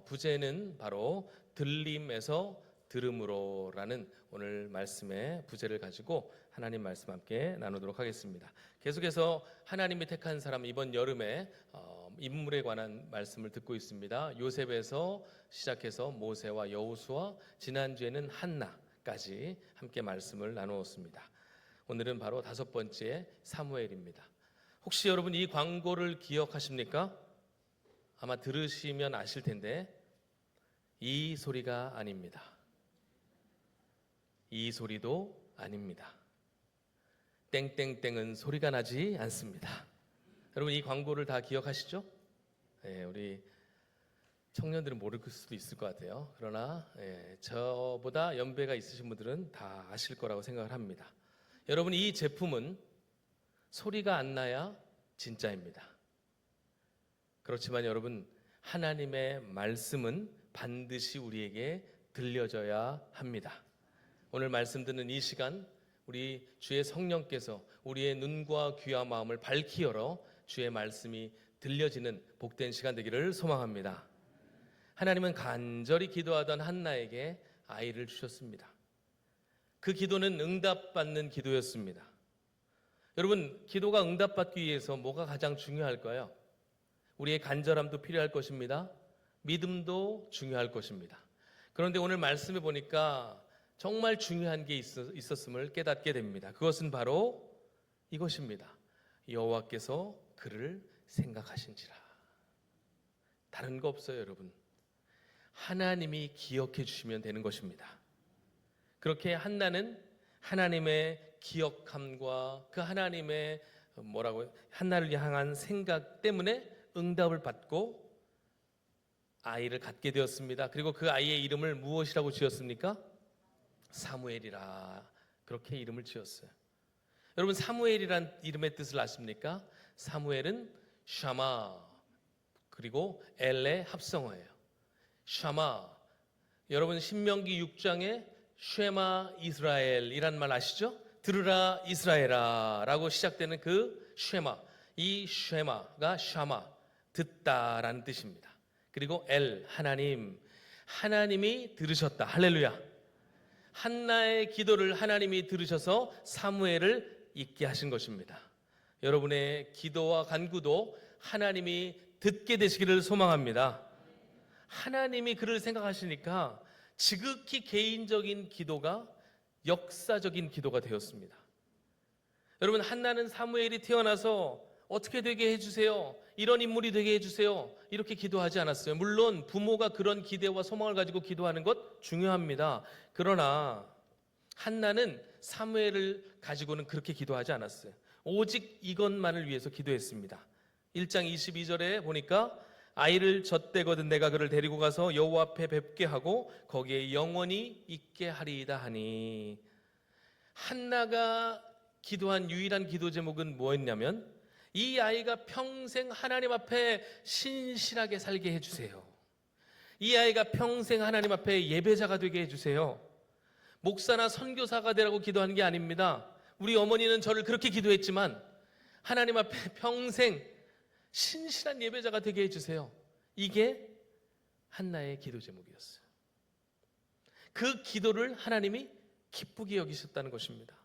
부제는 바로 들림에서 들음으로라는 오늘 말씀의 부제를 가지고 하나님 말씀 함께 나누도록 하겠습니다. 계속해서 하나님이 택한 사람, 이번 여름에 인물에 관한 말씀을 듣고 있습니다. 요셉에서 시작해서 모세와 여호수아, 지난주에는 한나까지 함께 말씀을 나누었습니다. 오늘은 바로 5번째 사무엘입니다. 혹시 여러분 이 광고를 기억하십니까? 아마 들으시면 아실 텐데 이 소리가 아닙니다. 이 소리도 아닙니다. 땡땡땡은 소리가 나지 않습니다. 여러분 이 광고를 다 기억하시죠? 네, 우리 청년들은 모를 수도 있을 것 같아요. 그러나 저보다 연배가 있으신 분들은 다 아실 거라고 생각을 합니다. 여러분 이 제품은 소리가 안 나야 진짜입니다. 그렇지만 여러분 하나님의 말씀은 반드시 우리에게 들려져야 합니다. 오늘 말씀 듣는 이 시간 우리 주의 성령께서 우리의 눈과 귀와 마음을 밝히 열어 주의 말씀이 들려지는 복된 시간 되기를 소망합니다. 하나님은 간절히 기도하던 한나에게 아이를 주셨습니다. 그 기도는 응답받는 기도였습니다. 여러분 기도가 응답받기 위해서 뭐가 가장 중요할까요? 우리의 간절함도 필요할 것입니다. 믿음도 중요할 것입니다. 그런데 오늘 말씀해 보니까 정말 중요한 게 있었음을 깨닫게 됩니다. 그것은 바로 이것입니다. 여호와께서 그를 생각하신지라. 다른 거 없어요, 여러분. 하나님이 기억해 주시면 되는 것입니다. 그렇게 한나는 하나님의 기억함과 그 하나님의 한나를 향한 생각 때문에 응답을 받고 아이를 갖게 되었습니다. 그리고 그 아이의 이름을 무엇이라고 지었습니까? 사무엘이라 그렇게 이름을 지었어요. 여러분 사무엘이란 이름의 뜻을 아십니까? 사무엘은 샤마 그리고 엘의 합성어예요. 샤마. 여러분 신명기 6장에 쉐마 이스라엘이란 말 아시죠? 들으라 이스라엘아 라고 시작되는 그 쉐마. 이 쉐마가 샤마 듣다라는 뜻입니다. 그리고 엘 하나님, 하나님이 들으셨다. 할렐루야. 한나의 기도를 하나님이 들으셔서 사무엘을 있게 하신 것입니다. 여러분의 기도와 간구도 하나님이 듣게 되시기를 소망합니다. 하나님이 그를 생각하시니까 지극히 개인적인 기도가 역사적인 기도가 되었습니다. 여러분 한나는 사무엘이 태어나서 어떻게 되게 해주세요, 이런 인물이 되게 해주세요 이렇게 기도하지 않았어요. 물론 부모가 그런 기대와 소망을 가지고 기도하는 것 중요합니다. 그러나 한나는 사무엘을 가지고는 그렇게 기도하지 않았어요. 오직 이것만을 위해서 기도했습니다. 1장 22절에 보니까 아이를 젖대거든 내가 그를 데리고 가서 여호와 앞에 뵙게 하고 거기에 영원히 있게 하리이다 하니, 한나가 기도한 유일한 기도 제목은 뭐였냐면 이 아이가 평생 하나님 앞에 신실하게 살게 해주세요. 이 아이가 평생 하나님 앞에 예배자가 되게 해주세요. 목사나 선교사가 되라고 기도하는 게 아닙니다. 우리 어머니는 저를 그렇게 기도했지만 하나님 앞에 평생 신실한 예배자가 되게 해주세요. 이게 한나의 기도 제목이었어요. 그 기도를 하나님이 기쁘게 여기셨다는 것입니다.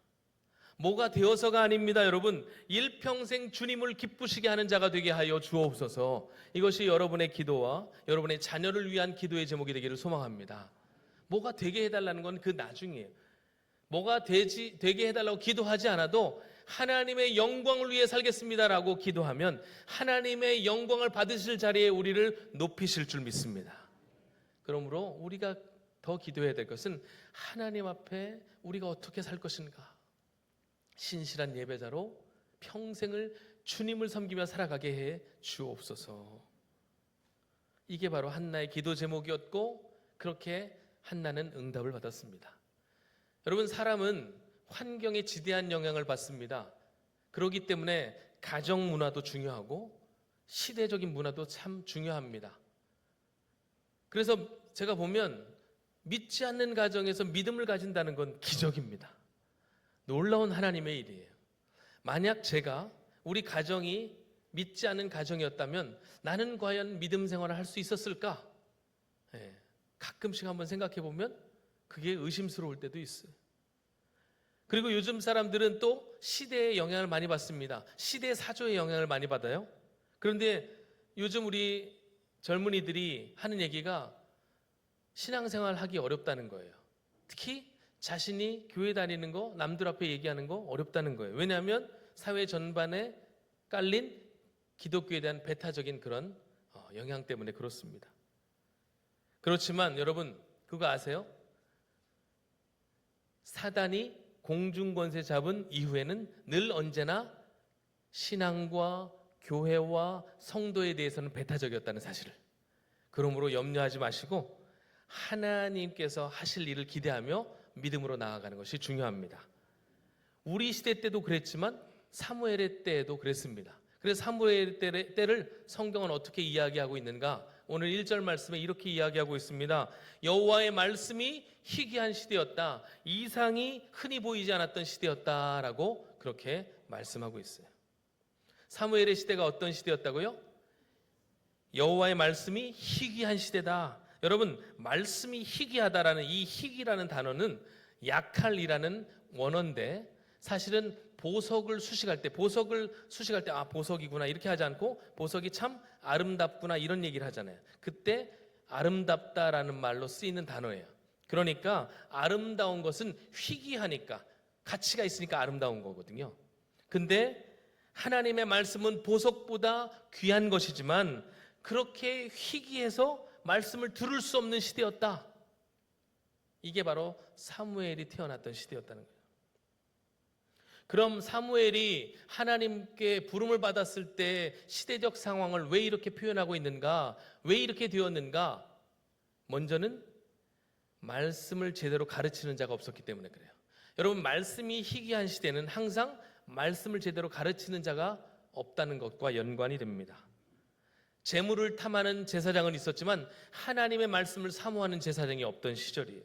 뭐가 되어서가 아닙니다. 여러분 일평생 주님을 기쁘시게 하는 자가 되게 하여 주옵소서. 이것이 여러분의 기도와 여러분의 자녀를 위한 기도의 제목이 되기를 소망합니다. 뭐가 되게 해달라는 건 그 나중이에요. 뭐가 되게 해달라고 기도하지 않아도 하나님의 영광을 위해 살겠습니다라고 기도하면 하나님의 영광을 받으실 자리에 우리를 높이실 줄 믿습니다. 그러므로 우리가 더 기도해야 될 것은 하나님 앞에 우리가 어떻게 살 것인가, 신실한 예배자로 평생을 주님을 섬기며 살아가게 해 주옵소서. 이게 바로 한나의 기도 제목이었고 그렇게 한나는 응답을 받았습니다. 여러분 사람은 환경에 지대한 영향을 받습니다. 그렇기 때문에 가정 문화도 중요하고 시대적인 문화도 참 중요합니다. 그래서 제가 보면 믿지 않는 가정에서 믿음을 가진다는 건 기적입니다. 놀라운 하나님의 일이에요. 만약 우리 가정이 믿지 않는 가정이었다면 나는 과연 믿음 생활을 할 수 있었을까? 예, 가끔씩 한번 생각해 보면 그게 의심스러울 때도 있어요. 그리고 요즘 사람들은 또 시대의 영향을 많이 받습니다. 시대 사조의 영향을 많이 받아요. 그런데 요즘 우리 젊은이들이 하는 얘기가 신앙생활 하기 어렵다는 거예요. 특히 자신이 교회 다니는 거, 남들 앞에 얘기하는 거 어렵다는 거예요. 왜냐하면 사회 전반에 깔린 기독교에 대한 배타적인 그런 영향 때문에 그렇습니다. 그렇지만 여러분 그거 아세요? 사단이 공중권세 잡은 이후에는 늘 언제나 신앙과 교회와 성도에 대해서는 배타적이었다는 사실을, 그러므로 염려하지 마시고 하나님께서 하실 일을 기대하며 믿음으로 나아가는 것이 중요합니다. 우리 시대 때도 그랬지만 사무엘의 때에도 그랬습니다. 그래서 사무엘의 때를 성경은 어떻게 이야기하고 있는가? 오늘 1절 말씀에 이렇게 이야기하고 있습니다. 여호와의 말씀이 희귀한 시대였다. 이상이 흔히 보이지 않았던 시대였다라고 그렇게 말씀하고 있어요. 사무엘의 시대가 어떤 시대였다고요? 여호와의 말씀이 희귀한 시대다. 여러분, 말씀이 희귀하다라는 이 희귀라는 단어는 약할이라는 원어인데 사실은 보석을 수식할 때 보석이구나 이렇게 하지 않고 보석이 참 아름답구나 이런 얘기를 하잖아요. 그때 아름답다라는 말로 쓰이는 단어예요. 그러니까 아름다운 것은 희귀하니까 가치가 있으니까 아름다운 거거든요. 근데 하나님의 말씀은 보석보다 귀한 것이지만 그렇게 희귀해서 말씀을 들을 수 없는 시대였다. 이게 바로 사무엘이 태어났던 시대였다는 거예요. 그럼 사무엘이 하나님께 부름을 받았을 때 시대적 상황을 왜 이렇게 표현하고 있는가? 왜 이렇게 되었는가? 먼저는 말씀을 제대로 가르치는 자가 없었기 때문에 그래요. 여러분, 말씀이 희귀한 시대는 항상 말씀을 제대로 가르치는 자가 없다는 것과 연관이 됩니다. 재물을 탐하는 제사장은 있었지만 하나님의 말씀을 사모하는 제사장이 없던 시절이에요.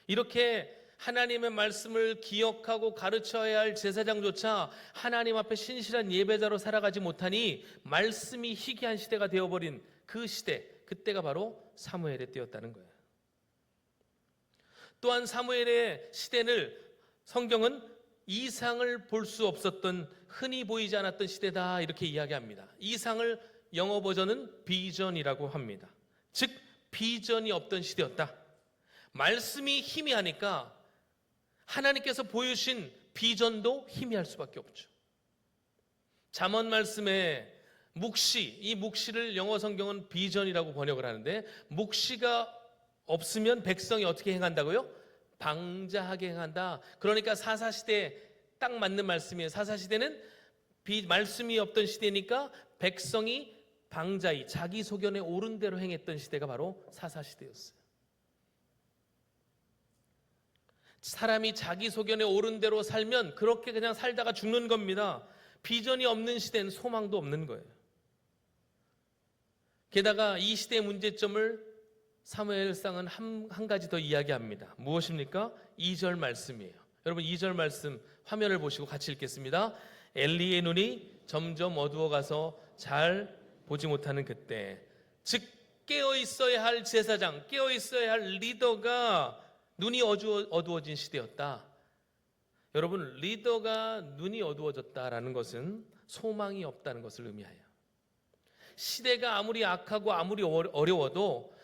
이렇게 하나님의 말씀을 기억하고 가르쳐야 할 제사장조차 하나님 앞에 신실한 예배자로 살아가지 못하니 말씀이 희귀한 시대가 되어버린 그 시대, 그때가 바로 사무엘의 때였다는 거예요. 또한 사무엘의 시대를 성경은 이상을 볼 수 없었던, 흔히 보이지 않았던 시대다 이렇게 이야기합니다. 이상을 영어 버전은 비전이라고 합니다. 즉 비전이 없던 시대였다. 말씀이 희미하니까 하나님께서 보여주신 비전도 희미할 수밖에 없죠. 잠언 말씀에 묵시, 이 묵시를 영어 성경은 비전이라고 번역을 하는데 묵시가 없으면 백성이 어떻게 행한다고요? 방자하게 행한다. 그러니까 사사시대에 딱 맞는 말씀이에요. 사사시대는 말씀이 없던 시대니까 백성이 방자히 자기 소견에 옳은 대로 행했던 시대가 바로 사사시대였어요. 사람이 자기 소견에 옳은 대로 살면 그렇게 그냥 살다가 죽는 겁니다. 비전이 없는 시대는 소망도 없는 거예요. 게다가 이 시대의 문제점을 사무엘상은 한 가지 더 이야기합니다. 무엇입니까? 2절 말씀이에요. 여러분 2절 말씀 화면을 보시고 같이 읽겠습니다. 엘리의 눈이 점점 어두워가서 잘 보지 못하는 그때, 즉 깨어 있어야 할 제사장, 깨어 있어야 할 리더가 눈이 어두워진 시대였다. 여러분, 리더가 눈이 어두워졌다라는 것은 소망이 없다는 것을 의미해요. 시대가 아무리 악하고 아무리 어려워도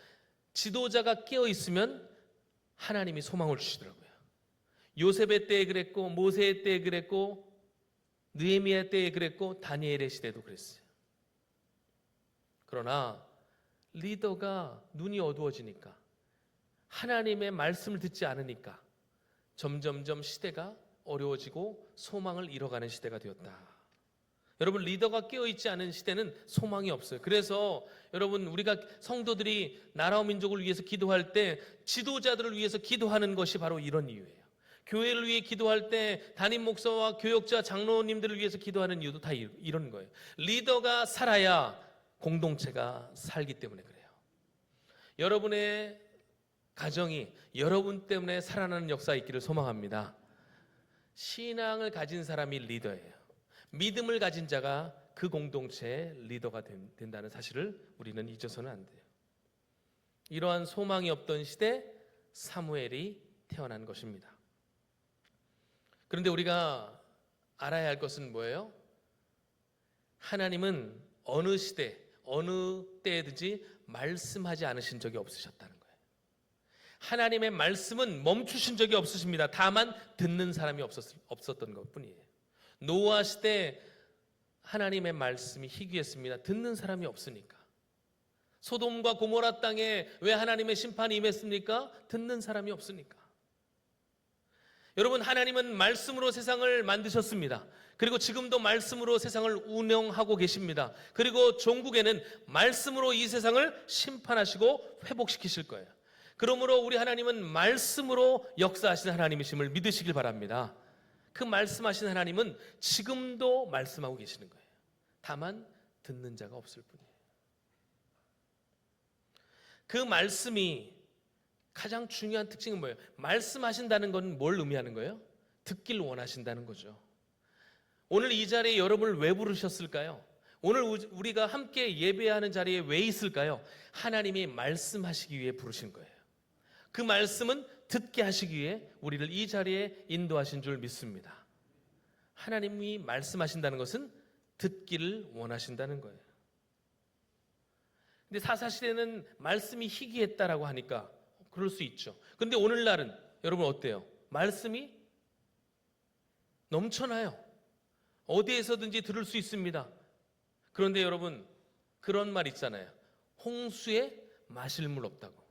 지도자가 깨어 있으면 하나님이 소망을 주시더라고요. 요셉의 때에 그랬고, 모세의 때에 그랬고, 느헤미야 때에 그랬고, 다니엘의 시대도 그랬어요. 그러나 리더가 눈이 어두워지니까, 하나님의 말씀을 듣지 않으니까 점점점 시대가 어려워지고 소망을 잃어가는 시대가 되었다. 여러분, 리더가 깨어있지 않은 시대는 소망이 없어요. 그래서 여러분, 우리가 성도들이 나라와 민족을 위해서 기도할 때 지도자들을 위해서 기도하는 것이 바로 이런 이유예요. 교회를 위해 기도할 때 담임 목사와 교역자, 장로님들을 위해서 기도하는 이유도 다 이런 거예요. 리더가 살아야 공동체가 살기 때문에 그래요. 여러분의 가정이 여러분 때문에 살아나는 역사가 있기를 소망합니다. 신앙을 가진 사람이 리더예요. 믿음을 가진 자가 그 공동체의 리더가 된다는 사실을 우리는 잊어서는 안 돼요. 이러한 소망이 없던 시대 사무엘이 태어난 것입니다. 그런데 우리가 알아야 할 것은 뭐예요? 하나님은 어느 시대, 어느 때든지 말씀하지 않으신 적이 없으셨다는 거예요. 하나님의 말씀은 멈추신 적이 없으십니다. 다만 듣는 사람이 없었던 것뿐이에요. 노아 시대 하나님의 말씀이 희귀했습니다. 듣는 사람이 없으니까. 소돔과 고모라 땅에 왜 하나님의 심판이 임했습니까? 듣는 사람이 없으니까. 여러분, 하나님은 말씀으로 세상을 만드셨습니다. 그리고 지금도 말씀으로 세상을 운영하고 계십니다. 그리고 종국에는 말씀으로 이 세상을 심판하시고 회복시키실 거예요. 그러므로 우리 하나님은 말씀으로 역사하시는 하나님이심을 믿으시길 바랍니다. 그 말씀하신 하나님은 지금도 말씀하고 계시는 거예요. 다만 듣는 자가 없을 뿐이에요. 그 말씀이 가장 중요한 특징은 뭐예요? 말씀하신다는 건 뭘 의미하는 거예요? 듣길 원하신다는 거죠. 오늘 이 자리에 여러분을 왜 부르셨을까요? 오늘 우리가 함께 예배하는 자리에 왜 있을까요? 하나님이 말씀하시기 위해 부르신 거예요. 그 말씀은 듣게 하시기 위해 우리를 이 자리에 인도하신 줄 믿습니다. 하나님이 말씀하신다는 것은 듣기를 원하신다는 거예요. 근데 사사시대는 말씀이 희귀했다라고 하니까 그럴 수 있죠. 그런데 오늘날은 여러분 어때요? 말씀이 넘쳐나요. 어디에서든지 들을 수 있습니다. 그런데 여러분, 그런 말 있잖아요. 홍수에 마실 물 없다고.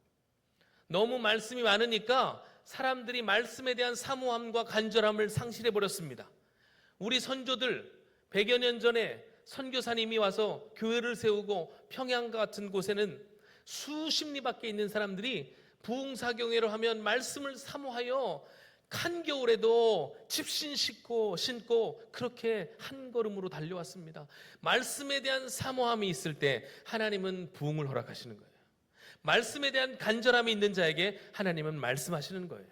너무 말씀이 많으니까 사람들이 말씀에 대한 사모함과 간절함을 상실해 버렸습니다. 우리 선조들 100여 년 전에 선교사님이 와서 교회를 세우고 평양 같은 곳에는 수십 리 밖에 있는 사람들이 부흥사경회로 하면 말씀을 사모하여 한겨울에도 집신 신고 그렇게 한 걸음으로 달려왔습니다. 말씀에 대한 사모함이 있을 때 하나님은 부흥을 허락하시는 거예요. 말씀에 대한 간절함이 있는 자에게 하나님은 말씀하시는 거예요.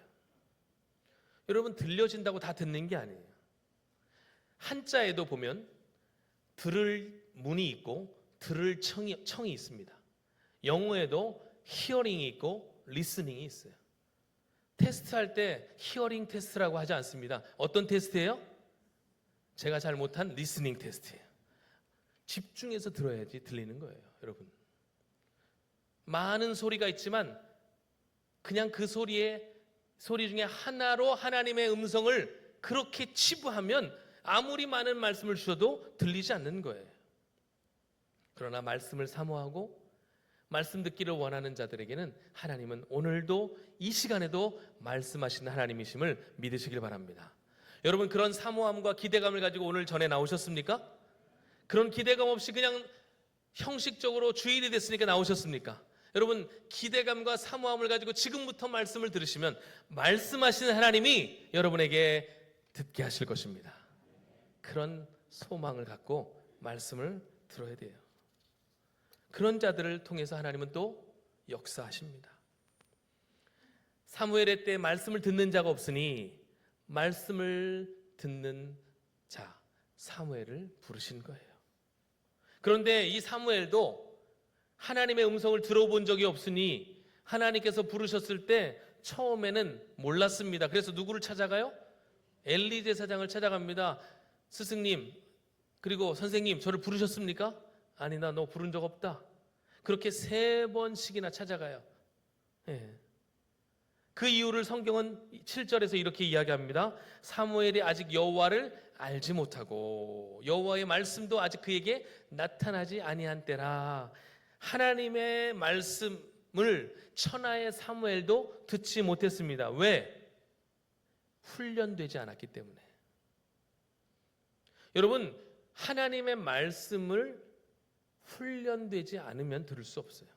여러분, 들려진다고 다 듣는 게 아니에요. 한자에도 보면 들을 문이 있고 들을 청이 있습니다. 영어에도 히어링이 있고 리스닝이 있어요. 테스트할 때 히어링 테스트라고 하지 않습니다. 어떤 테스트예요? 제가 잘 못한 리스닝 테스트예요. 집중해서 들어야지 들리는 거예요, 여러분. 많은 소리가 있지만 그냥 그 소리 중에 하나로 하나님의 음성을 그렇게 치부하면 아무리 많은 말씀을 주셔도 들리지 않는 거예요. 그러나 말씀을 사모하고 말씀 듣기를 원하는 자들에게는 하나님은 오늘도 이 시간에도 말씀하시는 하나님이심을 믿으시길 바랍니다. 여러분, 그런 사모함과 기대감을 가지고 오늘 전에 나오셨습니까? 그런 기대감 없이 그냥 형식적으로 주일이 됐으니까 나오셨습니까? 여러분, 기대감과 사모함을 가지고 지금부터 말씀을 들으시면 말씀하시는 하나님이 여러분에게 듣게 하실 것입니다. 그런 소망을 갖고 말씀을 들어야 돼요. 그런 자들을 통해서 하나님은 또 역사하십니다. 사무엘의 때 말씀을 듣는 자가 없으니 말씀을 듣는 자 사무엘을 부르신 거예요. 그런데 이 사무엘도 하나님의 음성을 들어본 적이 없으니 하나님께서 부르셨을 때 처음에는 몰랐습니다. 그래서 누구를 찾아가요? 엘리 제사장을 찾아갑니다. 스승님, 그리고 선생님, 저를 부르셨습니까? 아니, 나 너 부른 적 없다. 그렇게 3번씩이나 찾아가요. 예. 그 이유를 성경은 7절에서 이렇게 이야기합니다. 사무엘이 아직 여호와를 알지 못하고 여호와의 말씀도 아직 그에게 나타나지 아니한 때라. 하나님의 말씀을 천하의 사무엘도 듣지 못했습니다. 왜? 훈련되지 않았기 때문에. 여러분, 하나님의 말씀을 훈련되지 않으면 들을 수 없어요.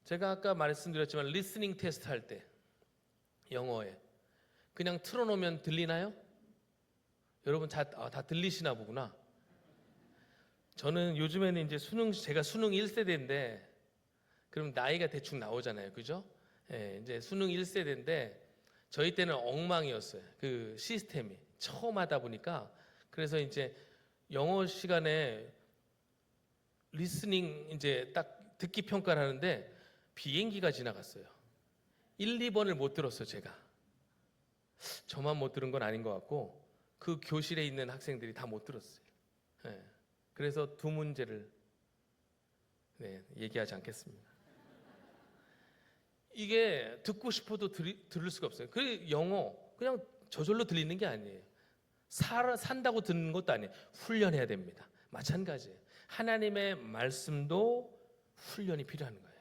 제가 아까 말씀드렸지만 리스닝 테스트 할 때 영어에 그냥 틀어놓으면 들리나요? 여러분 다 들리시나 보구나. 저는 요즘에는 이제 제가 수능 1세대인데 그럼 나이가 대충 나오잖아요, 그죠? 예, 이제 수능 1세대인데 저희 때는 엉망이었어요. 그 시스템이 처음 하다 보니까. 그래서 이제 영어 시간에 리스닝 이제 딱 듣기 평가를 하는데 비행기가 지나갔어요. 1, 2번을 못 들었어요, 제가. 저만 못 들은 건 아닌 것 같고 그 교실에 있는 학생들이 다 못 들었어요. 네. 그래서 두 문제를 얘기하지 않겠습니다. 이게 듣고 싶어도 들을 수가 없어요. 그 영어 그냥 저절로 들리는 게 아니에요. 산다고 듣는 것도 아니에요. 훈련해야 됩니다. 마찬가지예요. 하나님의 말씀도 훈련이 필요한 거예요.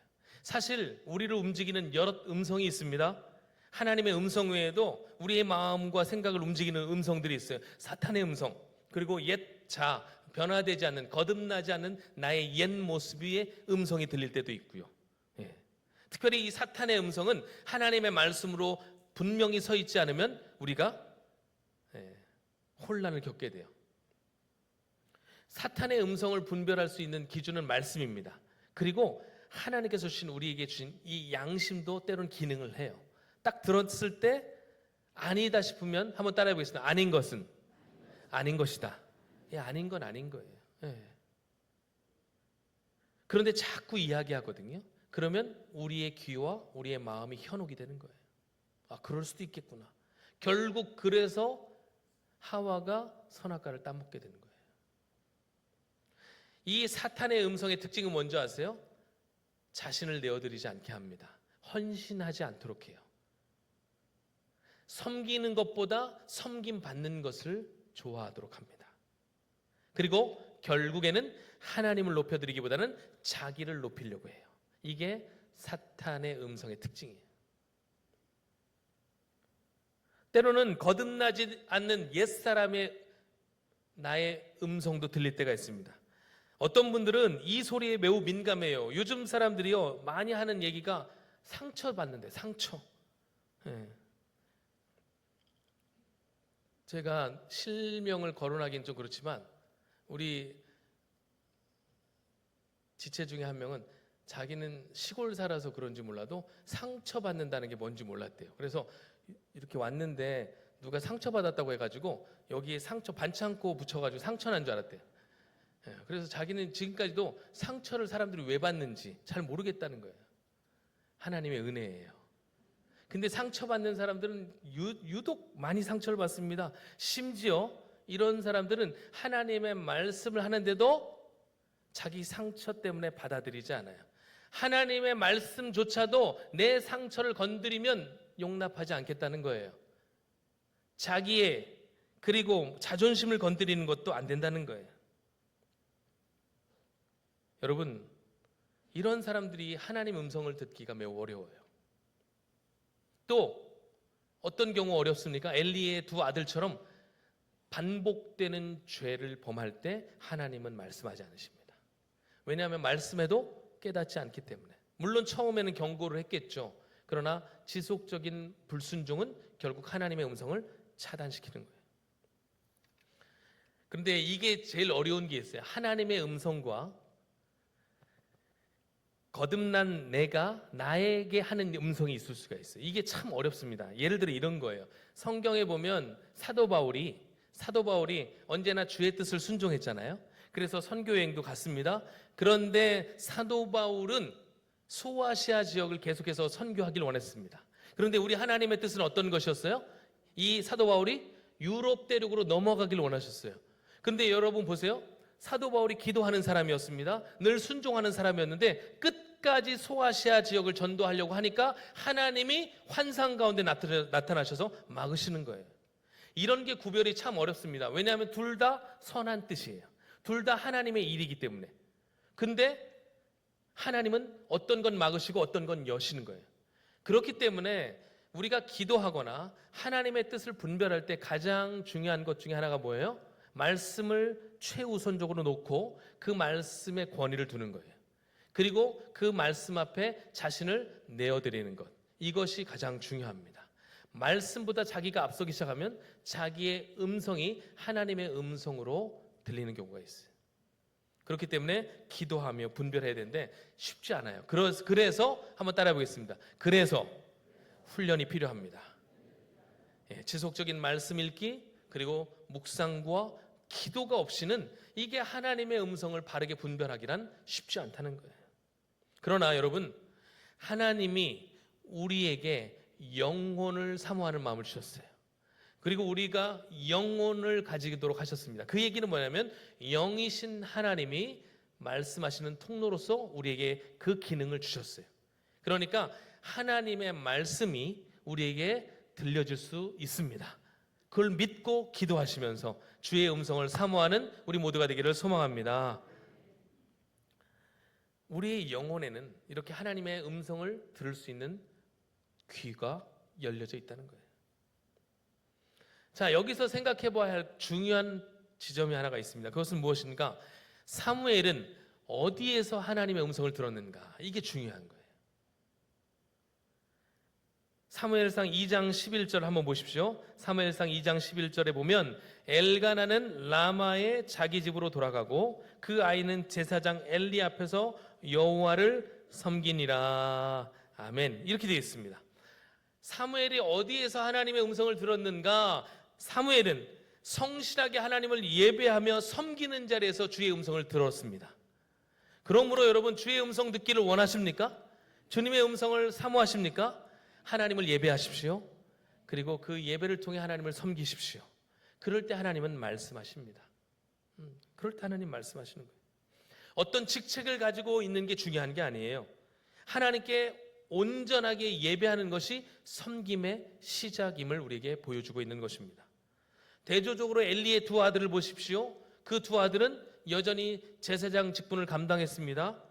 사실 우리를 움직이는 여러 음성이 있습니다. 하나님의 음성 외에도 우리의 마음과 생각을 움직이는 음성들이 있어요. 사탄의 음성, 그리고 옛 자, 변화되지 않는, 거듭나지 않는 나의 옛 모습의 음성이 들릴 때도 있고요. 예. 특별히 이 사탄의 음성은 하나님의 말씀으로 분명히 서 있지 않으면 우리가 혼란을 겪게 돼요. 사탄의 음성을 분별할 수 있는 기준은 말씀입니다. 그리고 하나님께서 주신 우리에게 주신 이 양심도 때로는 기능을 해요. 딱 들었을 때 아니다 싶으면 한번 따라해 보겠습니다. 아닌 것은 아닌 것이다. 아닌 건 아닌 거예요. 그런데 자꾸 이야기하거든요. 그러면 우리의 귀와 우리의 마음이 현혹이 되는 거예요. 아, 그럴 수도 있겠구나. 결국 그래서 하와가 선악과를 따먹게 되는 거예요. 이 사탄의 음성의 특징은 뭔지 아세요? 자신을 내어드리지 않게 합니다. 헌신하지 않도록 해요. 섬기는 것보다 섬김 받는 것을 좋아하도록 합니다. 그리고 결국에는 하나님을 높여드리기보다는 자기를 높이려고 해요. 이게 사탄의 음성의 특징이에요. 때로는 거듭나지 않는 옛사람의 나의 음성도 들릴 때가 있습니다. 어떤 분들은 이 소리에 매우 민감해요. 요즘 사람들이요 많이 하는 얘기가 상처받는데 상처. 제가 실명을 거론하기는 좀 그렇지만 우리 지체 중에 한 명은 자기는 시골 살아서 그런지 몰라도 상처받는다는 게 뭔지 몰랐대요. 그래서 이렇게 왔는데 누가 상처받았다고 해가지고 여기에 상처 반창고 붙여가지고 상처난 줄 알았대요. 그래서 자기는 지금까지도 상처를 사람들이 왜 받는지 잘 모르겠다는 거예요. 하나님의 은혜예요. 근데 상처받는 사람들은 유독 많이 상처를 받습니다. 심지어 이런 사람들은 하나님의 말씀을 하는데도 자기 상처 때문에 받아들이지 않아요. 하나님의 말씀조차도 내 상처를 건드리면 용납하지 않겠다는 거예요. 자기의 그리고 자존심을 건드리는 것도 안 된다는 거예요. 여러분, 이런 사람들이 하나님 음성을 듣기가 매우 어려워요. 또 어떤 경우 어렵습니까? 엘리의 두 아들처럼 반복되는 죄를 범할 때 하나님은 말씀하지 않으십니다. 왜냐하면 말씀해도 깨닫지 않기 때문에. 물론 처음에는 경고를 했겠죠. 그러나 지속적인 불순종은 결국 하나님의 음성을 차단시키는 거예요. 그런데 이게 제일 어려운 게 있어요. 하나님의 음성과 거듭난 내가 나에게 하는 음성이 있을 수가 있어요. 이게 참 어렵습니다. 예를 들어 이런 거예요. 성경에 보면 사도 바울이 언제나 주의 뜻을 순종했잖아요. 그래서 선교 여행도 갔습니다. 그런데 사도 바울은 소아시아 지역을 계속해서 선교하길 원했습니다. 그런데 우리 하나님의 뜻은 어떤 것이었어요? 이 사도 바울이 유럽 대륙으로 넘어가길 원하셨어요. 근데 여러분 보세요. 사도 바울이 기도하는 사람이었습니다. 늘 순종하는 사람이었는데 끝까지 소아시아 지역을 전도하려고 하니까 하나님이 환상 가운데 나타나셔서 막으시는 거예요. 이런 게 구별이 참 어렵습니다. 왜냐하면 둘 다 선한 뜻이에요. 둘 다 하나님의 일이기 때문에. 근데 하나님은 어떤 건 막으시고 어떤 건 여시는 거예요. 그렇기 때문에 우리가 기도하거나 하나님의 뜻을 분별할 때 가장 중요한 것 중에 하나가 뭐예요? 말씀을 최우선적으로 놓고 그 말씀의 권위를 두는 거예요. 그리고 그 말씀 앞에 자신을 내어드리는 것. 이것이 가장 중요합니다. 말씀보다 자기가 앞서기 시작하면 자기의 음성이 하나님의 음성으로 들리는 경우가 있어요. 그렇기 때문에 기도하며 분별해야 되는데 쉽지 않아요. 그래서 한번 따라해 보겠습니다. 그래서 훈련이 필요합니다. 지속적인 말씀 읽기 그리고 묵상과 기도가 없이는 이게 하나님의 음성을 바르게 분별하기란 쉽지 않다는 거예요. 그러나 여러분, 하나님이 우리에게 영혼을 사모하는 마음을 주셨어요. 그리고 우리가 영혼을 가지도록 하셨습니다. 그 얘기는 뭐냐면 영이신 하나님이 말씀하시는 통로로서 우리에게 그 기능을 주셨어요. 그러니까 하나님의 말씀이 우리에게 들려줄 수 있습니다. 그걸 믿고 기도하시면서 주의 음성을 사모하는 우리 모두가 되기를 소망합니다. 우리의 영혼에는 이렇게 하나님의 음성을 들을 수 있는 귀가 열려져 있다는 거예요. 자, 여기서 생각해 봐야 할 중요한 지점이 하나가 있습니다. 그것은 무엇인가? 사무엘은 어디에서 하나님의 음성을 들었는가? 이게 중요한 거예요. 사무엘상 2장 11절 한번 보십시오. 사무엘상 2장 11절에 보면 엘가나는 라마의 자기 집으로 돌아가고 그 아이는 제사장 엘리 앞에서 여호와를 섬기니라. 아멘. 이렇게 되어 있습니다. 사무엘이 어디에서 하나님의 음성을 들었는가? 사무엘은 성실하게 하나님을 예배하며 섬기는 자리에서 주의 음성을 들었습니다. 그러므로 여러분, 주의 음성 듣기를 원하십니까? 주님의 음성을 사모하십니까? 하나님을 예배하십시오. 그리고 그 예배를 통해 하나님을 섬기십시오. 그럴 때 하나님은 말씀하십니다. 그럴 때 하나님 말씀하시는 거예요. 어떤 직책을 가지고 있는 게 중요한 게 아니에요. 하나님께 온전하게 예배하는 것이 섬김의 시작임을 우리에게 보여주고 있는 것입니다. 대조적으로 엘리의 두 아들을 보십시오. 그 두 아들은 여전히 제사장 직분을 감당했습니다.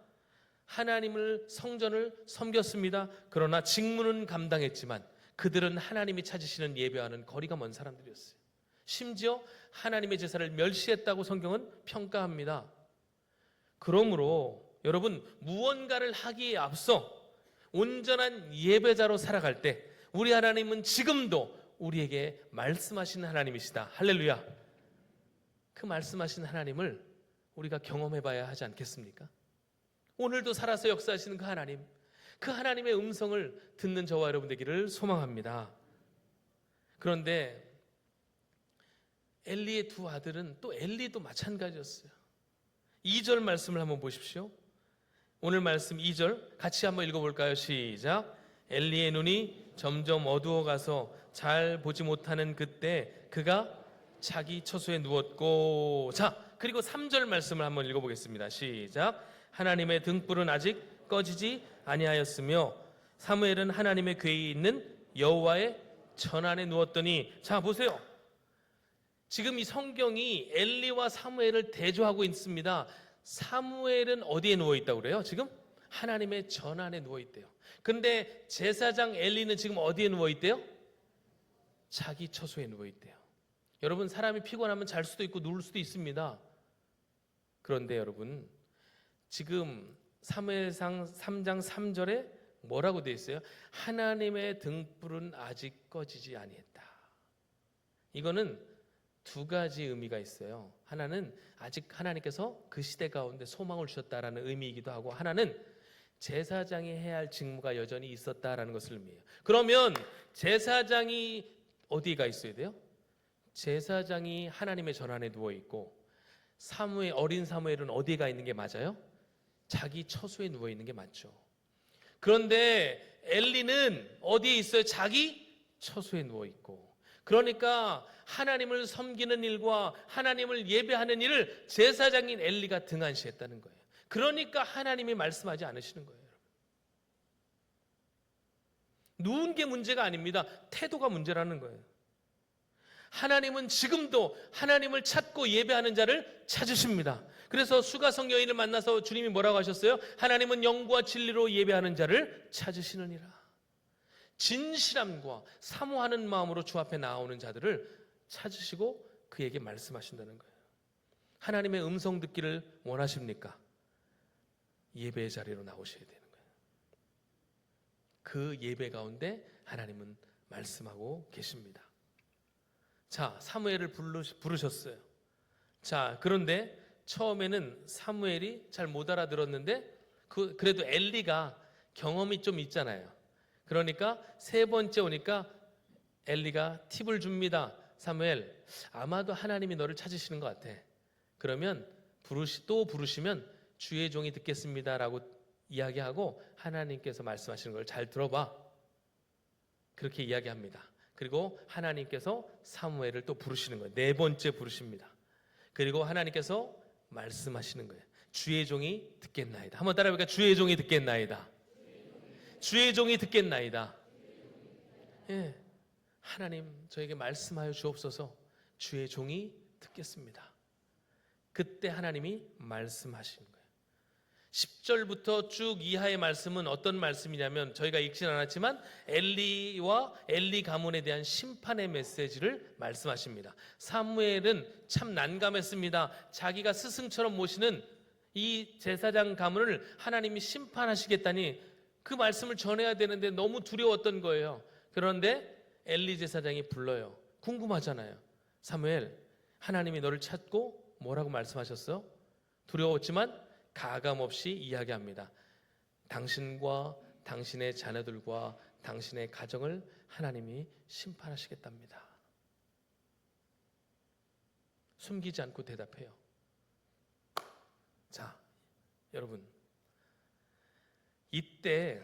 하나님을 성전을 섬겼습니다. 그러나 직무는 감당했지만 그들은 하나님이 찾으시는 예배와는 거리가 먼 사람들이었어요. 심지어 하나님의 제사를 멸시했다고 성경은 평가합니다. 그러므로 여러분, 무언가를 하기에 앞서 온전한 예배자로 살아갈 때 우리 하나님은 지금도 우리에게 말씀하시는 하나님이시다. 할렐루야. 그 말씀하신 하나님을 우리가 경험해 봐야 하지 않겠습니까? 오늘도 살아서 역사하시는 그 하나님, 그 하나님의 음성을 듣는 저와 여러분 되기를 소망합니다. 그런데 엘리의 두 아들은 또 엘리도 마찬가지였어요. 2절 말씀을 한번 보십시오. 오늘 말씀 2절 같이 한번 읽어볼까요? 시작. 엘리의 눈이 점점 어두워가서 잘 보지 못하는 그때 그가 자기 처소에 누웠고. 자, 그리고 3절 말씀을 한번 읽어보겠습니다. 시작. 하나님의 등불은 아직 꺼지지 아니하였으며 사무엘은 하나님의 궤에 있는 여호와의 전 안에 누웠더니. 자, 보세요. 지금 이 성경이 엘리와 사무엘을 대조하고 있습니다. 사무엘은 어디에 누워있다고 그래요? 지금 하나님의 전 안에 누워있대요. 근데 제사장 엘리는 지금 어디에 누워있대요? 자기 처소에 누워있대요. 여러분, 사람이 피곤하면 잘 수도 있고 누울 수도 있습니다. 그런데 여러분, 지금 사무엘상 3장 3절에 뭐라고 되어 있어요? 하나님의 등불은 아직 꺼지지 아니했다. 이거는 두 가지 의미가 있어요. 하나는 아직 하나님께서 그 시대 가운데 소망을 주셨다라는 의미이기도 하고, 하나는 제사장이 해야 할 직무가 여전히 있었다라는 것을 의미해요. 그러면 제사장이 어디가 있어야 돼요? 제사장이 하나님의 전 안에 누워 있고, 어린 사무엘은 어디가 있는 게 맞아요? 자기 처소에 누워 있는 게 맞죠. 그런데 엘리는 어디에 있어요? 자기 처소에 누워 있고. 그러니까 하나님을 섬기는 일과 하나님을 예배하는 일을 제사장인 엘리가 등한시했다는 거예요. 그러니까 하나님이 말씀하지 않으시는 거예요. 누운 게 문제가 아닙니다. 태도가 문제라는 거예요. 하나님은 지금도 하나님을 찾고 예배하는 자를 찾으십니다. 그래서 수가성 여인을 만나서 주님이 뭐라고 하셨어요? 하나님은 영과 진리로 예배하는 자를 찾으시느니라. 진실함과 사모하는 마음으로 주 앞에 나오는 자들을 찾으시고 그에게 말씀하신다는 거예요. 하나님의 음성 듣기를 원하십니까? 예배의 자리로 나오셔야 되는 거예요. 그 예배 가운데 하나님은 말씀하고 계십니다. 자, 사무엘을 부르셨어요. 자, 그런데 처음에는 사무엘이 잘 못 알아들었는데 그래도 엘리가 경험이 좀 있잖아요. 그러니까 세 번째 오니까 엘리가 팁을 줍니다. 사무엘, 아마도 하나님이 너를 찾으시는 것 같아. 그러면 또 부르시면 주의 종이 듣겠습니다라고 이야기하고 하나님께서 말씀하시는 걸 잘 들어봐. 그렇게 이야기합니다. 그리고 하나님께서 사무엘을 또 부르시는 거예요. 네 번째 부르십니다. 그리고 하나님께서 말씀하시는 거예요. 주의 종이 듣겠나이다. 한번 따라해볼까요? 주의 종이 듣겠나이다. 주의 종이 듣겠나이다. 예, 하나님 저에게 말씀하여 주옵소서. 주의 종이 듣겠습니다. 그때 하나님이 말씀하시는 거예요. 10절부터 쭉 이하의 말씀은 어떤 말씀이냐면 저희가 읽진 않았지만 엘리와 엘리 가문에 대한 심판의 메시지를 말씀하십니다. 사무엘은 참 난감했습니다. 자기가 스승처럼 모시는 이 제사장 가문을 하나님이 심판하시겠다니 그 말씀을 전해야 되는데 너무 두려웠던 거예요. 그런데 엘리 제사장이 불러요. 궁금하잖아요. 사무엘, 하나님이 너를 찾고 뭐라고 말씀하셨어? 두려웠지만 가감없이 이야기합니다. 당신과 당신의 자녀들과 당신의 가정을 하나님이 심판하시겠답니다. 숨기지 않고 대답해요. 자, 여러분, 이때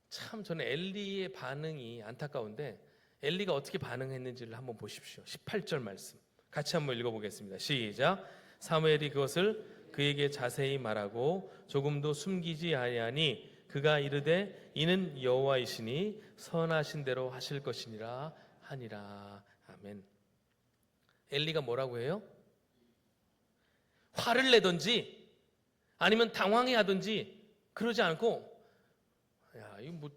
참 저는 엘리의 반응이 안타까운데 엘리가 어떻게 반응했는지를 한번 보십시오. 18절 말씀 같이 한번 읽어보겠습니다. 시작. 사무엘이 그것을 그에게 자세히 말하고 조금도 숨기지 아니하니 그가 이르되 이는 여호와이시니 선하신 대로 하실 것이니라 하니라. 아멘. 엘리가 뭐라고 해요? 화를 내든지 아니면 당황해하든지 그러지 않고, 야, 이거 뭐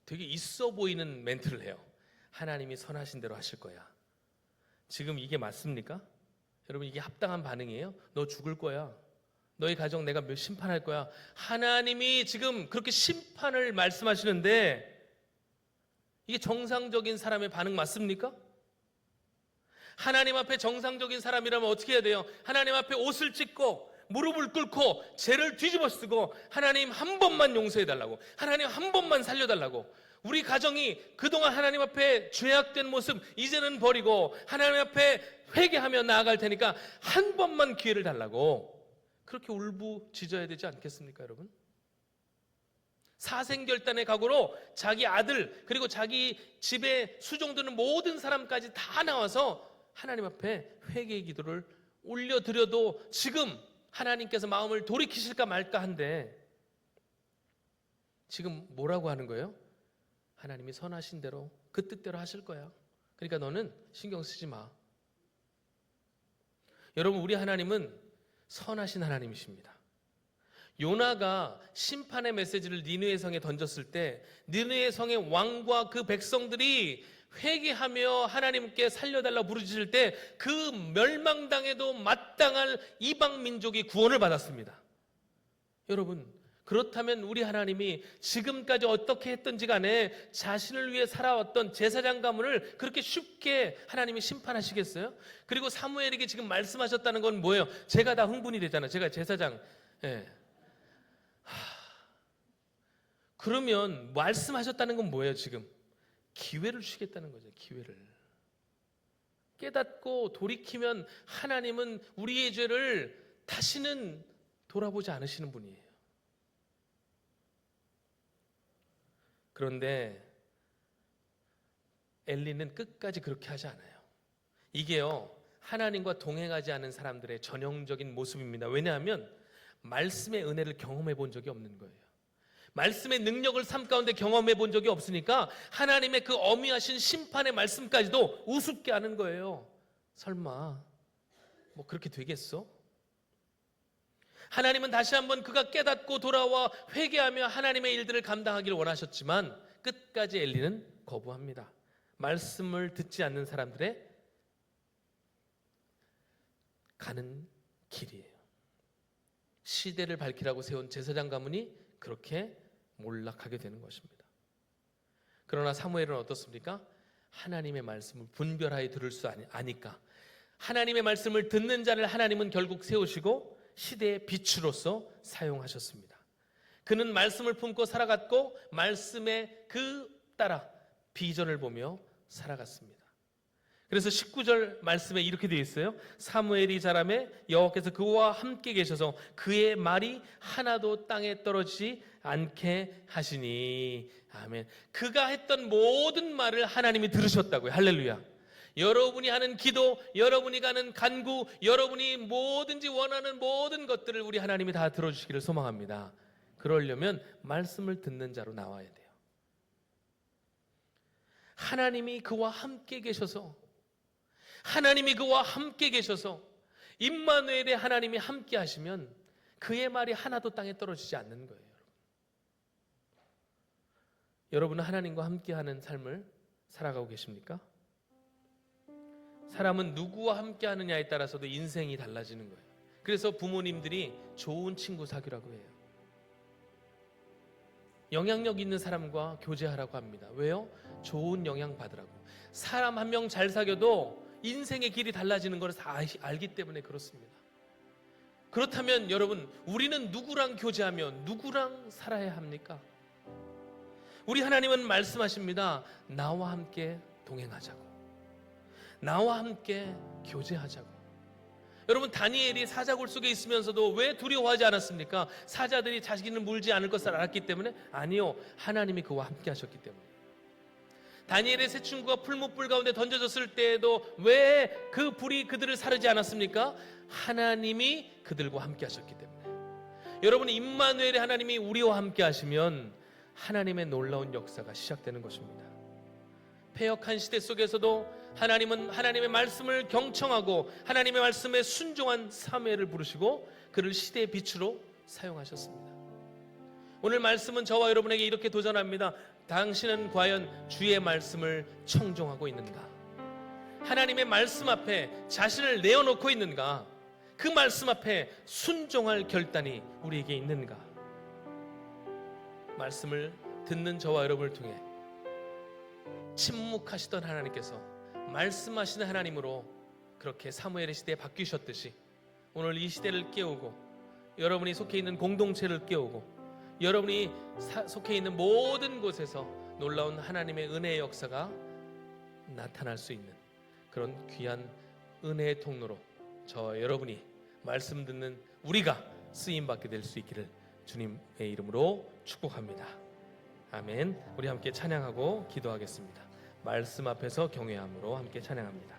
되게 있어 보이는 멘트를 해요. 하나님이 선하신 대로 하실 거야. 지금 이게 맞습니까? 여러분, 이게 합당한 반응이에요? 너 죽을 거야. 너희 가정 내가 심판할 거야. 하나님이 지금 그렇게 심판을 말씀하시는데 이게 정상적인 사람의 반응 맞습니까? 하나님 앞에 정상적인 사람이라면 어떻게 해야 돼요? 하나님 앞에 옷을 찢고 무릎을 꿇고 죄를 뒤집어 쓰고 하나님 한 번만 용서해 달라고, 하나님 한 번만 살려달라고, 우리 가정이 그동안 하나님 앞에 죄악된 모습 이제는 버리고 하나님 앞에 회개하며 나아갈 테니까 한 번만 기회를 달라고 그렇게 울부짖어야 되지 않겠습니까, 여러분? 사생결단의 각오로 자기 아들 그리고 자기 집에 수종드는 모든 사람까지 다 나와서 하나님 앞에 회개의 기도를 올려드려도 지금 하나님께서 마음을 돌이키실까 말까 한데 지금 뭐라고 하는 거예요? 하나님이 선하신 대로 그 뜻대로 하실 거야. 그러니까 너는 신경 쓰지 마. 여러분, 우리 하나님은 선하신 하나님이십니다. 요나가 심판의 메시지를 니느웨 성에 던졌을 때 니느웨 성의 왕과 그 백성들이 회개하며 하나님께 살려달라 부르짖을 때 그 멸망당에도 마땅할 이방 민족이 구원을 받았습니다. 여러분, 그렇다면 우리 하나님이 지금까지 어떻게 했든지 간에 자신을 위해 살아왔던 제사장 가문을 그렇게 쉽게 하나님이 심판하시겠어요? 그리고 사무엘에게 지금 말씀하셨다는 건 뭐예요? 제가 다 흥분이 되잖아요. 제가 제사장. 예. 그러면 말씀하셨다는 건 뭐예요? 지금 기회를 주시겠다는 거죠. 기회를. 깨닫고 돌이키면 하나님은 우리의 죄를 다시는 돌아보지 않으시는 분이에요. 그런데 엘리는 끝까지 그렇게 하지 않아요. 이게요, 하나님과 동행하지 않은 사람들의 전형적인 모습입니다. 왜냐하면 말씀의 은혜를 경험해 본 적이 없는 거예요. 말씀의 능력을 삶 가운데 경험해 본 적이 없으니까 하나님의 그 어미하신 심판의 말씀까지도 우습게 하는 거예요. 설마 뭐 그렇게 되겠어? 하나님은 다시 한번 그가 깨닫고 돌아와 회개하며 하나님의 일들을 감당하기를 원하셨지만 끝까지 엘리는 거부합니다. 말씀을 듣지 않는 사람들의 가는 길이에요. 시대를 밝히라고 세운 제사장 가문이 그렇게 몰락하게 되는 것입니다. 그러나 사무엘은 어떻습니까? 하나님의 말씀을 분별하여 들을 수 아니까 하나님의 말씀을 듣는 자를 하나님은 결국 세우시고 시대의 빛으로서 사용하셨습니다. 그는 말씀을 품고 살아갔고 말씀에 그 따라 비전을 보며 살아갔습니다. 그래서 19절 말씀에 이렇게 되어 있어요. 사무엘이 자라매 여호와께서 그와 함께 계셔서 그의 말이 하나도 땅에 떨어지지 않게 하시니. 아멘. 그가 했던 모든 말을 하나님이 들으셨다고요. 할렐루야. 여러분이 하는 기도, 여러분이 가는 간구, 여러분이 뭐든지 원하는 모든 것들을 우리 하나님이 다 들어주시기를 소망합니다. 그러려면 말씀을 듣는 자로 나와야 돼요. 하나님이 그와 함께 계셔서, 하나님이 그와 함께 계셔서, 임마누엘의 하나님이 함께 하시면 그의 말이 하나도 땅에 떨어지지 않는 거예요. 여러분은 하나님과 함께하는 삶을 살아가고 계십니까? 사람은 누구와 함께하느냐에 따라서도 인생이 달라지는 거예요. 그래서 부모님들이 좋은 친구 사귀라고 해요. 영향력 있는 사람과 교제하라고 합니다. 왜요? 좋은 영향 받으라고. 사람 한 명 잘 사귀어도 인생의 길이 달라지는 걸 다 알기 때문에 그렇습니다. 그렇다면 여러분, 우리는 누구랑 교제하며 누구랑 살아야 합니까? 우리 하나님은 말씀하십니다. 나와 함께 동행하자고, 나와 함께 교제하자고. 여러분, 다니엘이 사자굴 속에 있으면서도 왜 두려워하지 않았습니까? 사자들이 자기는 물지 않을 것을 알았기 때문에? 아니요, 하나님이 그와 함께 하셨기 때문에. 다니엘의 세 친구가 풀무불 가운데 던져졌을 때에도 왜 그 불이 그들을 사르지 않았습니까? 하나님이 그들과 함께 하셨기 때문에. 여러분, 임마누엘의 하나님이 우리와 함께 하시면 하나님의 놀라운 역사가 시작되는 것입니다. 패역한 시대 속에서도 하나님은 하나님의 말씀을 경청하고 하나님의 말씀에 순종한 사무엘을 부르시고 그를 시대의 빛으로 사용하셨습니다. 오늘 말씀은 저와 여러분에게 이렇게 도전합니다. 당신은 과연 주의 말씀을 청종하고 있는가? 하나님의 말씀 앞에 자신을 내어놓고 있는가? 그 말씀 앞에 순종할 결단이 우리에게 있는가? 말씀을 듣는 저와 여러분을 통해 침묵하시던 하나님께서 말씀하시는 하나님으로 그렇게 사무엘의 시대에 바뀌셨듯이 오늘 이 시대를 깨우고 여러분이 속해 있는 공동체를 깨우고 여러분이 속해 있는 모든 곳에서 놀라운 하나님의 은혜의 역사가 나타날 수 있는 그런 귀한 은혜의 통로로 저와 여러분이 말씀 듣는 우리가 쓰임받게 될 수 있기를 주님의 이름으로 축복합니다. 아멘. 우리 함께 찬양하고 기도하겠습니다. 말씀 앞에서 경외함으로 함께 찬양합니다.